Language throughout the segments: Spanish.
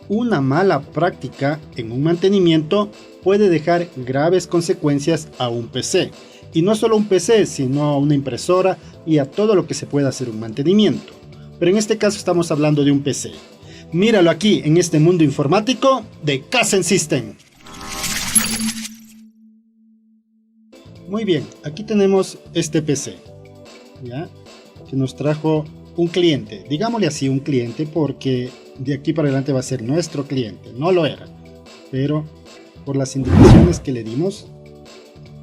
una mala práctica en un mantenimiento puede dejar graves consecuencias a un PC. Y no solo a un PC, sino a una impresora y a todo lo que se pueda hacer un mantenimiento. Pero en este caso estamos hablando de un PC. Míralo aquí en este mundo informático de Kaizen System. Muy bien, aquí tenemos este PC, ¿ya? Que nos trajo un cliente, digámosle así un cliente porque de aquí para adelante va a ser nuestro cliente, no lo era, pero por las indicaciones que le dimos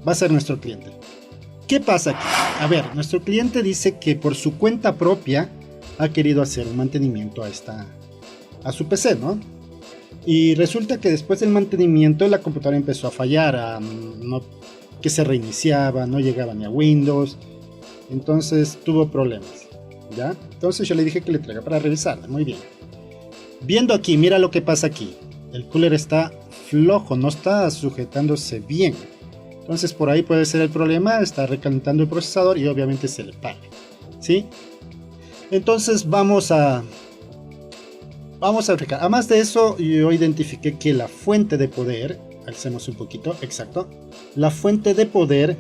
va a ser nuestro cliente. ¿Qué pasa aquí? A ver, nuestro cliente dice que por su cuenta propia ha querido hacer un mantenimiento a su PC, ¿no? Y resulta que después del mantenimiento la computadora empezó a fallar, que se reiniciaba, no llegaba ni a Windows, entonces tuvo problemas, ¿ya? Entonces yo le dije que le traiga para revisarla, muy bien. Viendo aquí, mira lo que pasa aquí, el cooler está flojo, no está sujetándose bien, entonces por ahí puede ser el problema, está recalentando el procesador y obviamente se le para, ¿sí? Entonces vamos a verificar. Además de eso, yo identifiqué que la fuente de poder, alcemos un poquito, exacto, la fuente de poder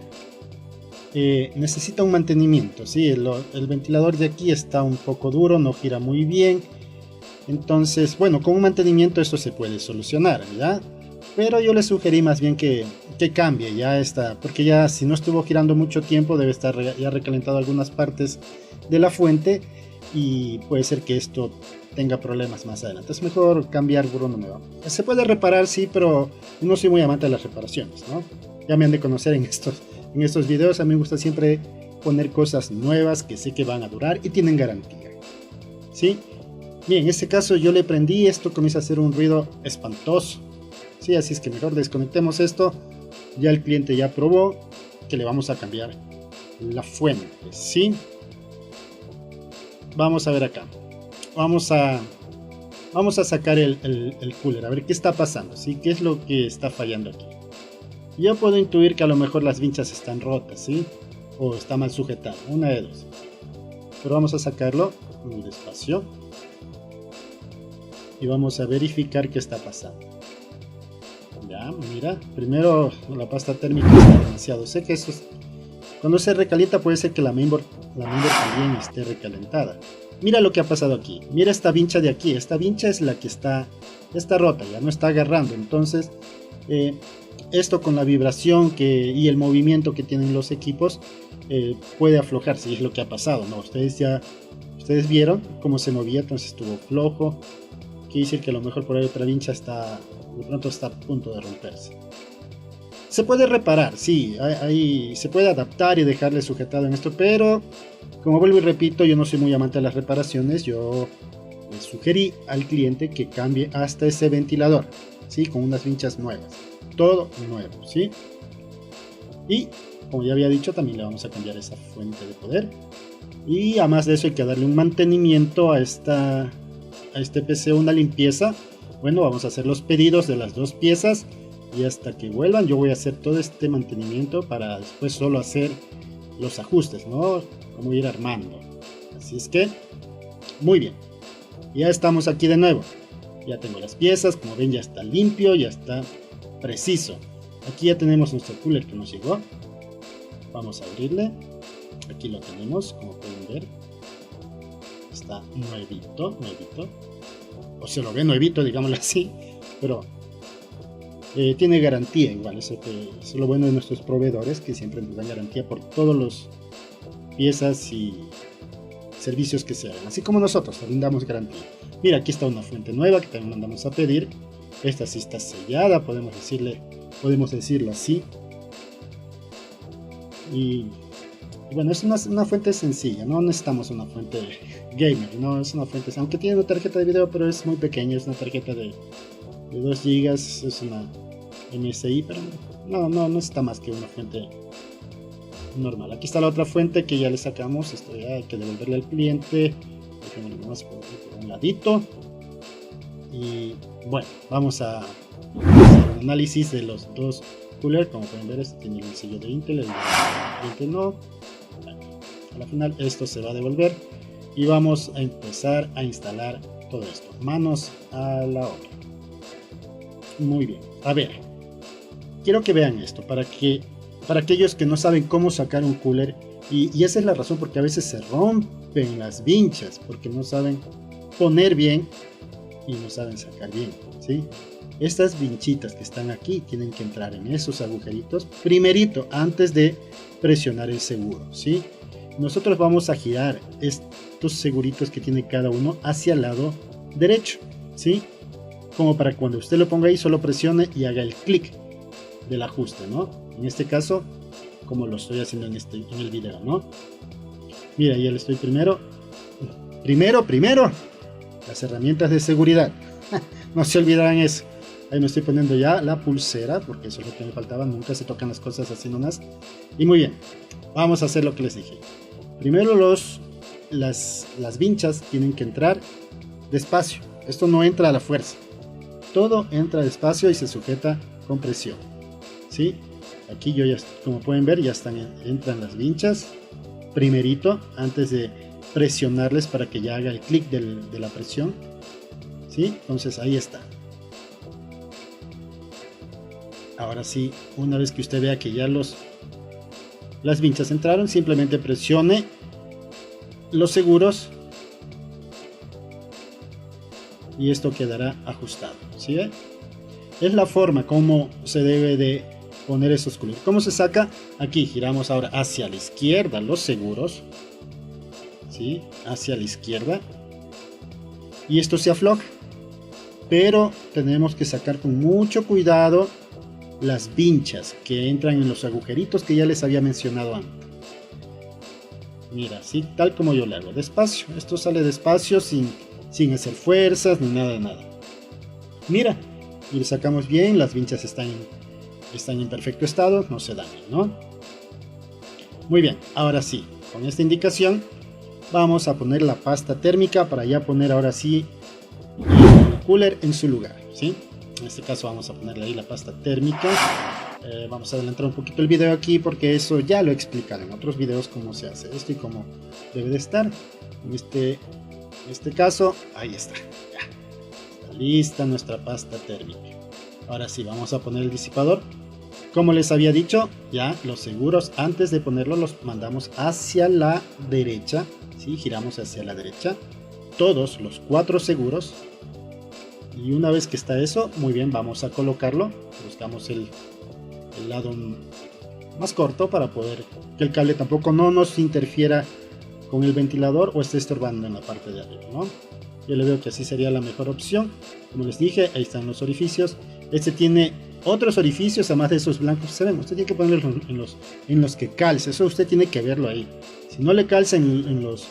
necesita un mantenimiento, ¿sí? El ventilador de aquí está un poco duro, no gira muy bien, entonces, bueno, con un mantenimiento esto se puede solucionar, ¿ya? Pero yo le sugerí más bien que cambie ya esta, porque ya si no estuvo girando mucho tiempo debe estar ya recalentado algunas partes de la fuente y puede ser que esto tenga problemas más adelante. Es mejor cambiar por uno nuevo. Se puede reparar, sí, pero no soy muy amante de las reparaciones, ¿no? Ya me han de conocer en estos videos. A mí me gusta siempre poner cosas nuevas que sé que van a durar y tienen garantía, ¿sí? Bien, en este caso yo le prendí, esto comienza a hacer un ruido espantoso, ¿sí? Así es que mejor desconectemos esto. Ya el cliente ya probó que le vamos a cambiar la fuente, ¿sí? Vamos a ver acá. Vamos a sacar el cooler, a ver qué está pasando, ¿sí? ¿Qué es lo que está fallando aquí? Yo puedo intuir que a lo mejor las vinchas están rotas, ¿sí? O está mal sujetado, una de dos. Pero vamos a sacarlo muy despacio. Y vamos a verificar qué está pasando. Ya, mira, primero la pasta térmica está demasiado seca. Eso es, cuando se recalienta puede ser que la mainboard también esté recalentada. Mira lo que ha pasado aquí, mira esta vincha de aquí, esta vincha es la que está rota, ya no está agarrando. Entonces esto con la vibración y el movimiento que tienen los equipos puede aflojarse, y es lo que ha pasado, ¿no? Ustedes vieron cómo se movía, entonces estuvo flojo. Quiere decir que a lo mejor por ahí otra vincha de pronto está a punto de romperse. Se puede reparar, sí, se puede adaptar y dejarle sujetado en esto, pero como vuelvo y repito, yo no soy muy amante de las reparaciones. Yo le sugerí al cliente que cambie hasta ese ventilador, ¿sí? Con unas vinchas nuevas, todo nuevo, ¿sí? Y como ya había dicho, también le vamos a cambiar esa fuente de poder. Y además de eso hay que darle un mantenimiento a este PC, una limpieza. Bueno, vamos a hacer los pedidos de las dos piezas y hasta que vuelvan yo voy a hacer todo este mantenimiento para después solo hacer los ajustes, ¿no? Como ir armando. Así es que, muy bien. Ya estamos aquí de nuevo. Ya tengo las piezas, como ven ya está limpio, ya está preciso. Aquí ya tenemos nuestro cooler que nos llegó. Vamos a abrirle. Aquí lo tenemos, como pueden ver. Está nuevito. O se lo ve nuevito, digámoslo así. Pero tiene garantía igual. Eso es lo bueno de nuestros proveedores, que siempre nos dan garantía por todos los piezas y servicios que se hagan, así como nosotros brindamos garantía. Mira, aquí está una fuente nueva que también mandamos a pedir. Esta sí está sellada, podemos decirlo así. Y bueno, es una fuente sencilla, no necesitamos una fuente gamer, no es una fuente, aunque tiene una tarjeta de video, pero es muy pequeña, es una tarjeta de 2 GB, es una MSI, pero no está más que una fuente normal. Aquí está la otra fuente que ya le sacamos, esto ya hay que devolverle al cliente. Dejémoslo más por un ladito. Y bueno, vamos a hacer un análisis de los dos coolers. Como pueden ver, este tiene el sello de Intel, el cliente no. Bueno, a la final esto se va a devolver y vamos a empezar a instalar todo esto. Manos a la obra. Muy bien. A ver, quiero que vean esto para aquellos que no saben cómo sacar un cooler, y esa es la razón porque a veces se rompen las vinchas porque no saben poner bien y no saben sacar bien, ¿sí? Estas vinchitas que están aquí tienen que entrar en esos agujeritos primerito antes de presionar el seguro, ¿sí? Nosotros vamos a girar estos seguritos que tiene cada uno hacia el lado derecho, ¿sí? Como para cuando usted lo ponga ahí solo presione y haga el clic del ajuste, ¿no? En este caso, como lo estoy haciendo en el video, ¿no? Mira, ya le estoy primero, las herramientas de seguridad. No se olvidarán eso. Ahí me estoy poniendo ya la pulsera, porque eso es lo que me faltaba. Nunca se tocan las cosas así nomás. Y muy bien, vamos a hacer lo que les dije. Primero las vinchas tienen que entrar despacio. Esto no entra a la fuerza. Todo entra despacio y se sujeta con presión, ¿sí? Aquí yo ya, como pueden ver, ya entran las vinchas primerito antes de presionarles para que ya haga el clic de la presión, ¿sí? Entonces ahí está. Ahora sí, una vez que usted vea que ya las vinchas entraron, simplemente presione los seguros y esto quedará ajustado, ¿sí? Es la forma como se debe de poner esos coolers. ¿Cómo se saca? Aquí giramos ahora hacia la izquierda los seguros, ¿sí? Hacia la izquierda, y esto se afloja, pero tenemos que sacar con mucho cuidado las vinchas que entran en los agujeritos que ya les había mencionado antes. Mira, así tal como yo le hago, despacio. Esto sale despacio sin hacer fuerzas ni nada de nada. Mira, y le sacamos bien, las vinchas están en perfecto estado, no se dañan, ¿no? Muy bien, ahora sí, con esta indicación vamos a poner la pasta térmica para ya poner ahora sí el cooler en su lugar, ¿sí? En este caso vamos a ponerle ahí la pasta térmica. Vamos a adelantar un poquito el video aquí porque eso ya lo he explicado en otros videos cómo se hace esto y cómo debe de estar. En este caso, ahí está, ya está lista nuestra pasta térmica. Ahora sí, vamos a poner el disipador. Como les había dicho, ya los seguros antes de ponerlos los mandamos hacia la derecha, ¿sí? Giramos hacia la derecha, todos los 4 seguros. Y una vez que está eso, muy bien, vamos a colocarlo. Buscamos el lado más corto para poder que el cable tampoco no nos interfiera con el ventilador o esté estorbando en la parte de arriba, ¿no? Yo le veo que así sería la mejor opción. Como les dije, ahí están los orificios. Este tiene otros orificios, además de esos blancos. ¿Saben? Usted tiene que ponerlos en los que calce. Eso usted tiene que verlo ahí. Si no le calza en los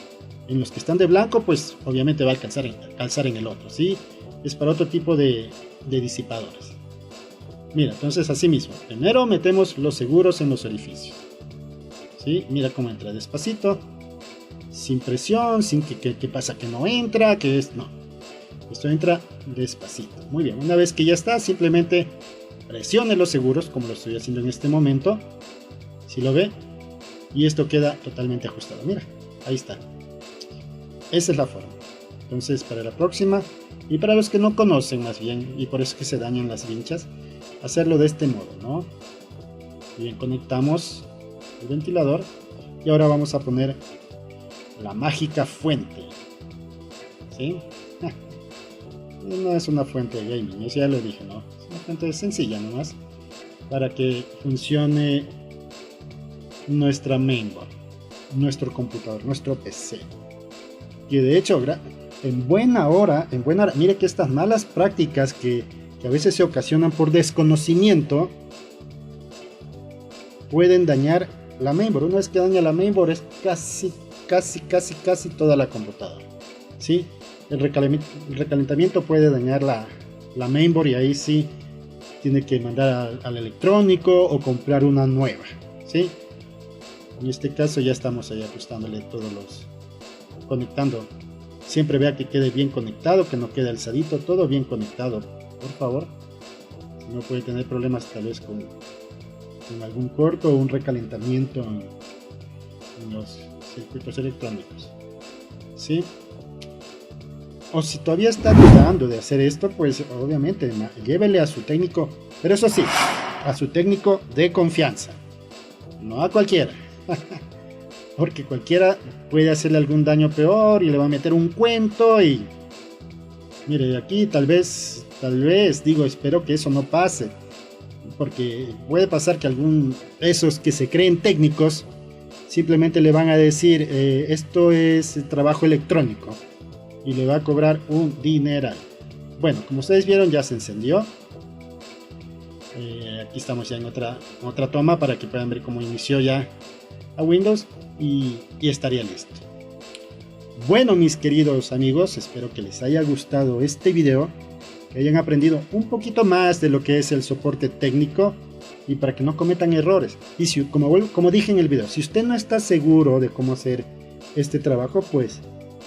que están de blanco, pues obviamente va a calzar en el otro, ¿sí? Es para otro tipo de disipadores. Mira, entonces así mismo, primero metemos los seguros en los orificios, ¿sí? Mira cómo entra despacito, sin presión, sin que pasa que no entra, no, esto entra despacito. Muy bien, una vez que ya está, simplemente presione los seguros como lo estoy haciendo en este momento, si lo ve, y esto queda totalmente ajustado. Mira, ahí está. Esa es la forma. Entonces para la próxima, y para los que no conocen más bien, y por eso es que se dañan las vinchas, hacerlo de este modo, ¿no? Bien, conectamos el ventilador y ahora vamos a poner la mágica fuente, ¿sí? No es una fuente de gaming, eso ya lo dije, ¿no? Es una fuente sencilla nomás para que funcione nuestra mainboard, nuestro computador, nuestro PC. Y de hecho, en buena hora, mire que estas malas prácticas que a veces se ocasionan por desconocimiento pueden dañar la mainboard. Una vez que daña la mainboard es casi toda la computadora, ¿sí? El recalentamiento puede dañar la mainboard y ahí sí tiene que mandar al electrónico o comprar una nueva, ¿sí? En este caso ya estamos ahí ajustándole todos conectando. Siempre vea que quede bien conectado, que no quede alzadito, todo bien conectado, por favor. Si no puede tener problemas tal vez con algún corto o un recalentamiento en los circuitos electrónicos, ¿sí? O si todavía está dudando de hacer esto, pues obviamente llévele a su técnico, pero eso sí, a su técnico de confianza, no a cualquiera. Porque cualquiera puede hacerle algún daño peor y le va a meter un cuento y... Mire, aquí tal vez, digo, espero que eso no pase. Porque puede pasar que esos que se creen técnicos, simplemente le van a decir, esto es trabajo electrónico. Y le va a cobrar un dineral. Bueno, como ustedes vieron, ya se encendió. Aquí estamos ya en otra toma para que puedan ver cómo inició ya a Windows y estaría listo. Bueno, mis queridos amigos, espero que les haya gustado este video, que hayan aprendido un poquito más de lo que es el soporte técnico y para que no cometan errores. Y si, como dije en el video, si usted no está seguro de cómo hacer este trabajo, pues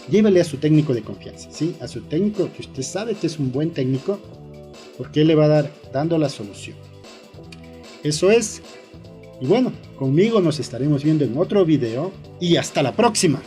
llévele a su técnico de confianza, ¿sí? A su técnico que usted sabe que es un buen técnico, porque él le va a dar dando la solución. Eso es. Y bueno, conmigo nos estaremos viendo en otro video y hasta la próxima.